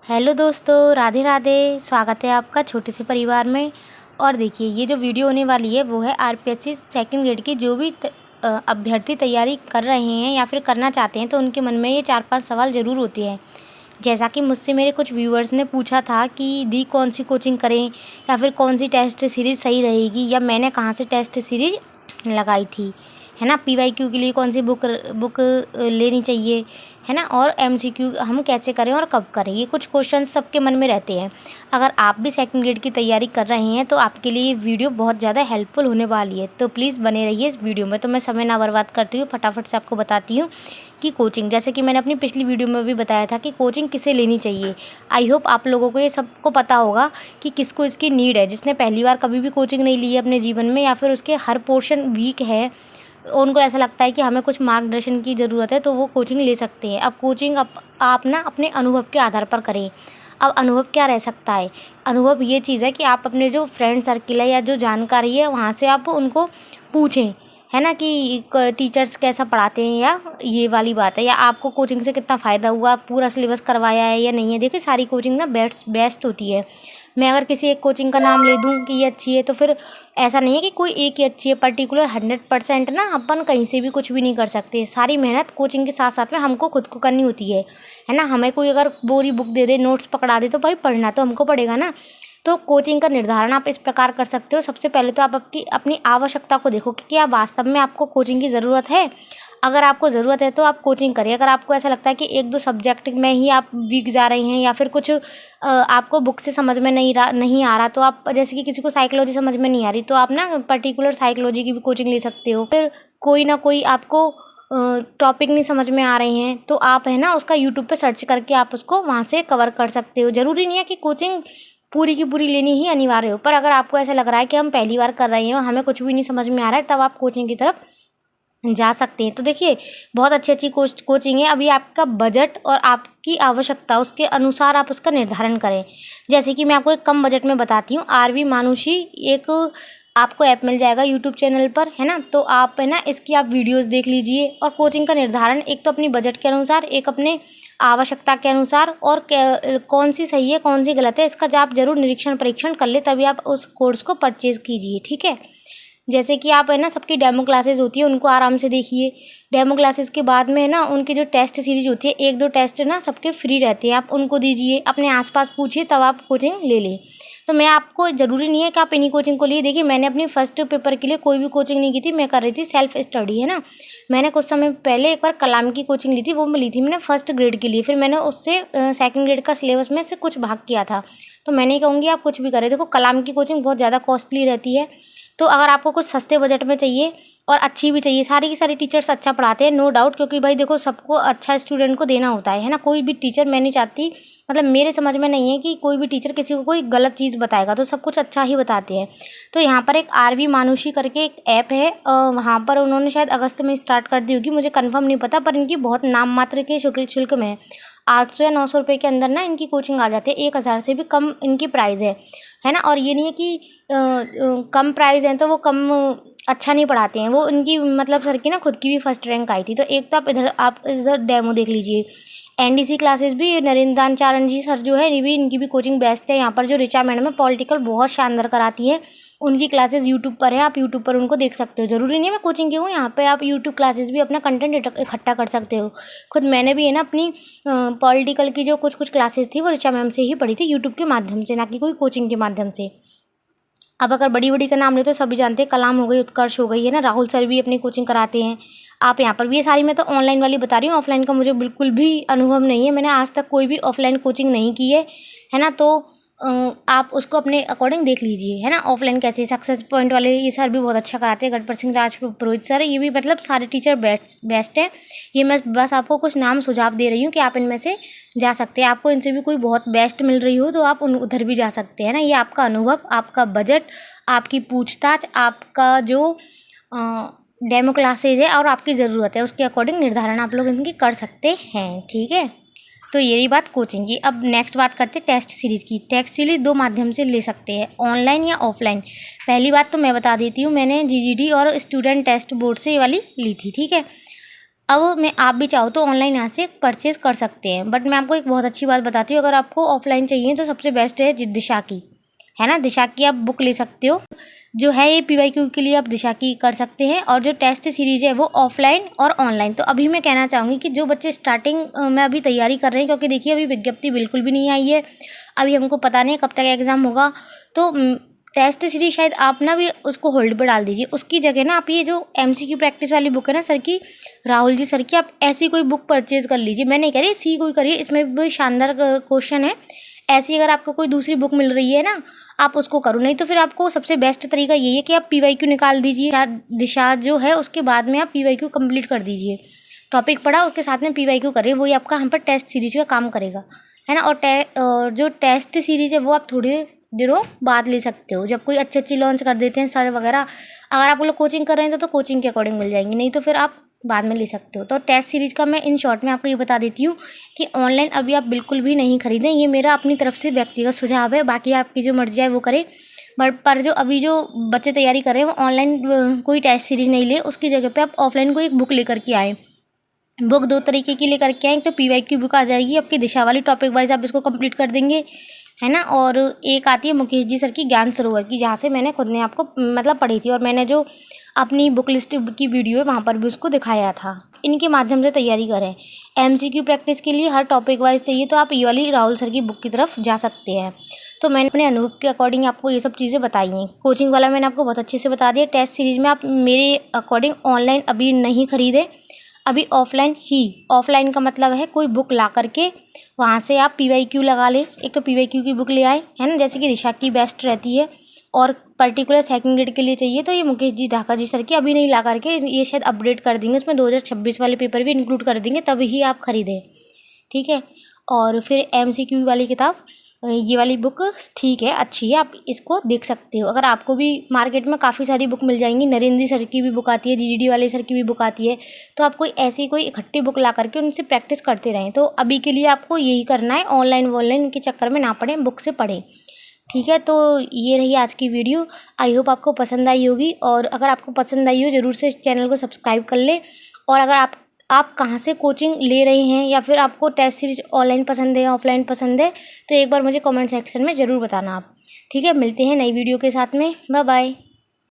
Hello दोस्तों, राधे राधे। स्वागत है आपका छोटे से परिवार में। और देखिए, ये जो वीडियो होने वाली है वो है आरपीएससी सेकंड ग्रेड की जो भी अभ्यर्थी तैयारी कर रहे हैं या फिर करना चाहते हैं, तो उनके मन में ये 4-5 सवाल ज़रूर होते हैं। जैसा कि मुझसे मेरे कुछ व्यूअर्स ने पूछा था कि दी कौन सी कोचिंग करें या फिर कौन सी टेस्ट सीरीज़ सही रहेगी, या मैंने कहाँ से टेस्ट सीरीज़ लगाई थी, है ना। पीवाईक्यू के लिए कौन सी बुक लेनी चाहिए, है ना। और एमसीक्यू हम कैसे करें और कब करें, ये कुछ क्वेश्चन सबके मन में रहते हैं। अगर आप भी सेकंड ग्रेड की तैयारी कर रहे हैं तो आपके लिए ये वीडियो बहुत ज़्यादा हेल्पफुल होने वाली है, तो प्लीज़ बने रहिए इस वीडियो में। तो मैं समय ना बर्बाद करती हूँ, फटाफट से आपको बताती हूँ कि कोचिंग, जैसे कि मैंने अपनी पिछली वीडियो में भी बताया था कि कोचिंग किसे लेनी चाहिए। आई होप आप लोगों को ये सबको पता होगा कि किसको इसकी नीड है। जिसने पहली बार कभी भी कोचिंग नहीं ली है अपने जीवन में, या फिर उसके हर पोर्शन वीक है, उनको ऐसा लगता है कि हमें कुछ मार्गदर्शन की ज़रूरत है, तो वो कोचिंग ले सकते हैं। अब कोचिंग आप ना अपने अनुभव के आधार पर करें। अब अनुभव क्या रह सकता है? अनुभव ये चीज़ है कि आप अपने जो फ्रेंड सर्किल है या जो जानकारी है वहाँ से आप उनको पूछें, है ना, कि टीचर्स कैसा पढ़ाते हैं, या ये वाली बात है, या आपको कोचिंग से कितना फ़ायदा हुआ, पूरा सिलेबस करवाया है या नहीं है। देखिए, सारी कोचिंग ना बेस्ट होती है। मैं अगर किसी एक कोचिंग का नाम ले दूँ कि ये अच्छी है, तो फिर ऐसा नहीं है कि कोई एक ही अच्छी है। पर्टिकुलर 100% ना अपन कहीं से भी कुछ भी नहीं कर सकते। सारी मेहनत कोचिंग के साथ साथ में हमको खुद को करनी होती है ना। हमें कोई अगर बोरी बुक दे दे, नोट्स पकड़ा दे, तो भाई पढ़ना तो हमको पड़ेगा ना। तो कोचिंग का निर्धारण आप इस प्रकार कर सकते हो। सबसे पहले तो आप अपनी आवश्यकता को देखो कि क्या वास्तव में आपको कोचिंग की ज़रूरत है। अगर आपको ज़रूरत है तो आप कोचिंग करिए। अगर आपको ऐसा लगता है कि 1-2 सब्जेक्ट में ही आप वीक जा रहे हैं, या फिर कुछ आपको बुक से समझ में नहीं आ रहा, तो आप, जैसे कि किसी को साइकोलॉजी समझ में नहीं आ रही, तो आप ना पर्टिकुलर साइकोलॉजी की भी कोचिंग ले सकते हो। फिर कोई ना कोई आपको टॉपिक नहीं समझ में आ रहे हैं, तो आप, है ना, उसका यूट्यूब पे सर्च करके आप उसको वहाँ से कवर कर सकते हो। ज़रूरी नहीं है कि कोचिंग पूरी की पूरी लेनी ही अनिवार्य हो, पर अगर आपको ऐसा लग रहा है कि हम पहली बार कर रहे हैं और हमें कुछ भी नहीं समझ में आ रहा है, तब आप कोचिंग की तरफ जा सकते हैं। तो देखिए, बहुत अच्छी कोचिंग है। अभी आपका बजट और आपकी आवश्यकता, उसके अनुसार आप उसका निर्धारण करें। जैसे कि मैं आपको एक कम बजट में बताती हूँ। आरवी मानुषी एक आपको ऐप मिल जाएगा यूट्यूब चैनल पर, है ना। तो आप, है ना, इसकी आप वीडियोस देख लीजिए। और कोचिंग का निर्धारण एक तो अपनी बजट के अनुसार, एक अपने आवश्यकता के अनुसार, और कौन सी सही है कौन सी गलत है, इसका आप जरूर निरीक्षण परीक्षण कर ले, तभी आप उस कोर्स को परचेज़ कीजिए, ठीक है। जैसे कि आप, है ना, सबकी डेमो क्लासेस होती है, उनको आराम से देखिए। डेमो क्लासेस के बाद में, है ना, उनकी जो टेस्ट सीरीज होती है, 1-2 टेस्ट ना सबके फ्री रहते हैं, आप उनको दीजिए। अपने आसपास पूछिए, तब आप कोचिंग ले लें। तो मैं आपको, ज़रूरी नहीं है कि आप इन्हीं कोचिंग को लिए। देखिए, मैंने अपनी फर्स्ट पेपर के लिए कोई भी कोचिंग नहीं की थी, मैं कर रही थी सेल्फ स्टडी, है ना। मैंने कुछ समय पहले एक बार कलाम की कोचिंग ली थी, वो मैं ली थी मैंने फर्स्ट ग्रेड के लिए। फिर मैंने उससे सेकंड ग्रेड का सिलेबस में से कुछ भाग किया था। तो मैं नहीं कहूँगी आप कुछ भी करें। देखो, कलाम की कोचिंग बहुत ज़्यादा कॉस्टली रहती है, तो अगर आपको कुछ सस्ते बजट में चाहिए और अच्छी भी चाहिए, सारी की सारी टीचर्स अच्छा पढ़ाते हैं, नो डाउट, क्योंकि भाई देखो, सबको अच्छा स्टूडेंट को देना होता है ना। कोई भी टीचर, मैं नहीं चाहती, मतलब मेरे समझ में नहीं है कि कोई भी टीचर किसी को कोई गलत चीज़ बताएगा, तो सब कुछ अच्छा ही बताते हैं। तो यहाँ पर एक आरवी मानुषी करके एक ऐप है, वहाँ पर उन्होंने शायद अगस्त में स्टार्ट कर दी होगी, मुझे कन्फर्म नहीं पता, पर इनकी बहुत नाम मात्र के शुल्क में 800 या 900 रुपये के अंदर ना इनकी कोचिंग आ जाती है। 1000 से भी कम इनकी प्राइस है ना। और ये नहीं है कि कम प्राइस हैं तो वो कम अच्छा नहीं पढ़ाते हैं। वो इनकी, मतलब सर की ना खुद की भी फर्स्ट रैंक आई थी। तो एक तो आप इधर डेमो देख लीजिए। एनडीसी क्लासेस भी, नरेंद्र चारण जी सर जो है, ये भी, इनकी भी कोचिंग बेस्ट है। यहाँ पर जो ऋचा मैडम है, पॉलिटिकल बहुत शानदार कराती है। उनकी क्लासेस यूट्यूब पर है, आप यूट्यूब पर उनको देख सकते हो। ज़रूरी नहीं है मैं कोचिंग की हूँ, यहाँ पे आप यूट्यूब क्लासेस भी अपना कंटेंट इकट्ठा कर सकते हो। खुद मैंने भी, है ना, अपनी पॉलिटिकल की जो कुछ क्लासेस थी वो ऋचा मैम से ही पढ़ी थी, यूट्यूब के माध्यम से, ना कि कोई कोचिंग के माध्यम से। अब अगर बड़ी बड़ी का नाम ले तो सभी जानते हैं, कलाम हो गई, उत्कर्ष हो गई, है ना, राहुल सर भी अपनी कोचिंग कराते हैं। आप यहाँ पर भी, ये सारी मैं तो ऑनलाइन वाली बता रही हूँ, ऑफलाइन का मुझे बिल्कुल भी अनुभव नहीं है। मैंने आज तक कोई भी ऑफलाइन कोचिंग नहीं की है ना। तो आप उसको अपने अकॉर्डिंग देख लीजिए, है ना। ऑफलाइन कैसे, सक्सेस पॉइंट वाले ये सर भी बहुत अच्छा कराते हैं, गढ़पर सिंह पुरोहित सर, ये भी, मतलब सारे टीचर बेस्ट है। ये मैं बस आपको कुछ नाम सुझाव दे रही हूँ कि आप इनमें से जा सकते हैं। आपको इनसे भी कोई बहुत बेस्ट मिल रही हो तो आप उधर भी जा सकते हैं ना। ये आपका अनुभव, आपका बजट, आपकी पूछताछ, आपका जो डेमो क्लासेज है और आपकी ज़रूरत है, उसके अकॉर्डिंग निर्धारण आप लोग इनकी कर सकते हैं, ठीक है। तो ये रही बात कोचिंग की। अब नेक्स्ट बात करते हैं टेस्ट सीरीज़ की। टेस्ट सीरीज़ 2 माध्यम से ले सकते हैं, ऑनलाइन या ऑफलाइन। पहली बात तो मैं बता देती हूँ, मैंने जीजीडी और स्टूडेंट टेस्ट बोर्ड से ये वाली ली थी, ठीक है। अब मैं आप भी चाहो तो ऑनलाइन यहाँ से परचेज़ कर सकते हैं। बट मैं आपको एक बहुत अच्छी बात बताती हूँ, अगर आपको ऑफलाइन चाहिए तो सबसे बेस्ट है दिशा की, है ना। दिशा की आप बुक ले सकते हो, जो है ये PYQ के लिए आप दिशा की कर सकते हैं। और जो टेस्ट सीरीज़ है वो ऑफलाइन और ऑनलाइन। तो अभी मैं कहना चाहूँगी कि जो बच्चे स्टार्टिंग में अभी तैयारी कर रहे हैं, क्योंकि देखिए अभी विज्ञप्ति बिल्कुल भी नहीं आई है, अभी हमको पता नहीं कब तक एग्ज़ाम होगा, तो टेस्ट सीरीज शायद आप ना भी उसको होल्ड पर डाल दीजिए। उसकी जगह ना आप ये जो MCQ प्रैक्टिस वाली बुक है ना सर की, राहुल जी सर की, आप ऐसी कोई बुक परचेज़ कर लीजिए। मैं नहीं कह रही सी कोई करिए, इसमें भी शानदार क्वेश्चन है। ऐसी अगर आपको कोई दूसरी बुक मिल रही है ना, आप उसको करो। नहीं तो फिर आपको सबसे बेस्ट तरीका यही है कि आप PYQ निकाल दीजिए, दिशा जो है उसके बाद में आप PYQ कंप्लीट कर दीजिए। टॉपिक पढ़ा उसके साथ में PYQ करिए, वही आपका यहाँ पर टेस्ट सीरीज का काम करेगा, है ना। और जो टेस्ट सीरीज है वो आप थोड़ी देरों बाद ले सकते हो, जब कोई अच्छी लॉन्च कर देते हैं सर वगैरह। अगर आप लोग कोचिंग कर रहे हैं तो कोचिंग के अकॉर्डिंग मिल जाएंगी, नहीं तो फिर आप बाद में ले सकते हो। तो टेस्ट सीरीज़ का मैं इन शॉर्ट में आपको ये बता देती हूँ कि ऑनलाइन अभी आप बिल्कुल भी नहीं खरीदें। ये मेरा अपनी तरफ से व्यक्तिगत सुझाव है, बाकी आपकी जो मर्जी है वो करें। पर जो अभी जो बच्चे तैयारी कर रहे हैं वो ऑनलाइन कोई टेस्ट सीरीज़ नहीं ले, उसकी जगह पे आप ऑफलाइन कोई एक बुक लेकर के आएँ। बुक दो तरीके की लेकर के आएँ, तो PYQ बुक आ जाएगी आपकी दिशा वाली, टॉपिक वाइज आप इसको कंप्लीट कर देंगे, है ना। और एक आती है मुकेश जी सर की ज्ञान सरोवर की, जहाँ से मैंने खुद ने आपको मतलब पढ़ी थी, और मैंने जो अपनी बुक लिस्ट की वीडियो है वहाँ पर भी उसको दिखाया था। इनके माध्यम से तैयारी करें। MCQ प्रैक्टिस के लिए हर टॉपिक वाइज चाहिए तो आप ये वाली राहुल सर की बुक की तरफ जा सकते हैं। तो मैंने अपने अनुभव के अकॉर्डिंग आपको ये सब चीज़ें बताई हैं। कोचिंग वाला मैंने आपको बहुत अच्छे से बता दिया। टेस्ट सीरीज़ में आप मेरे अकॉर्डिंग ऑनलाइन अभी नहीं खरीदें, अभी ऑफलाइन ही। ऑफलाइन का मतलब है कोई बुक ला करके वहाँ से आप PYQ लगा लें। एक तो PYQ की बुक ले आए, है ना, जैसे कि दिशा की बेस्ट रहती है। और पर्टिकुलर सेकंड ग्रेड के लिए चाहिए तो ये मुकेश जी ढाका जी सर की अभी नहीं ला करके, ये शायद अपडेट कर देंगे, उसमें 2026 वाले पेपर भी इंक्लूड कर देंगे, तभी ही आप खरीदें, ठीक है। और फिर MCQ वाली किताब, ये वाली बुक ठीक है, अच्छी है, आप इसको देख सकते हो। अगर आपको भी मार्केट में काफ़ी सारी बुक मिल जाएंगी, नरेंद्र जी सर की भी बुक आती है, GGD वाले सर की भी बुक आती है, तो आप कोई ऐसी कोई इकट्ठी बुक ला करके उनसे प्रैक्टिस करते रहें। तो अभी के लिए आपको यही करना है, ऑनलाइन के चक्कर में ना पड़ें, बुक से पढ़ें, ठीक है। तो ये रही आज की वीडियो, आई होप आपको पसंद आई होगी। और अगर आपको पसंद आई हो ज़रूर से चैनल को सब्सक्राइब कर लें। और अगर आप कहाँ से कोचिंग ले रहे हैं, या फिर आपको टेस्ट सीरीज ऑनलाइन पसंद है या ऑफलाइन पसंद है, तो एक बार मुझे कमेंट सेक्शन में ज़रूर बताना आप, ठीक है। मिलते हैं नई वीडियो के साथ में, बाय बाय।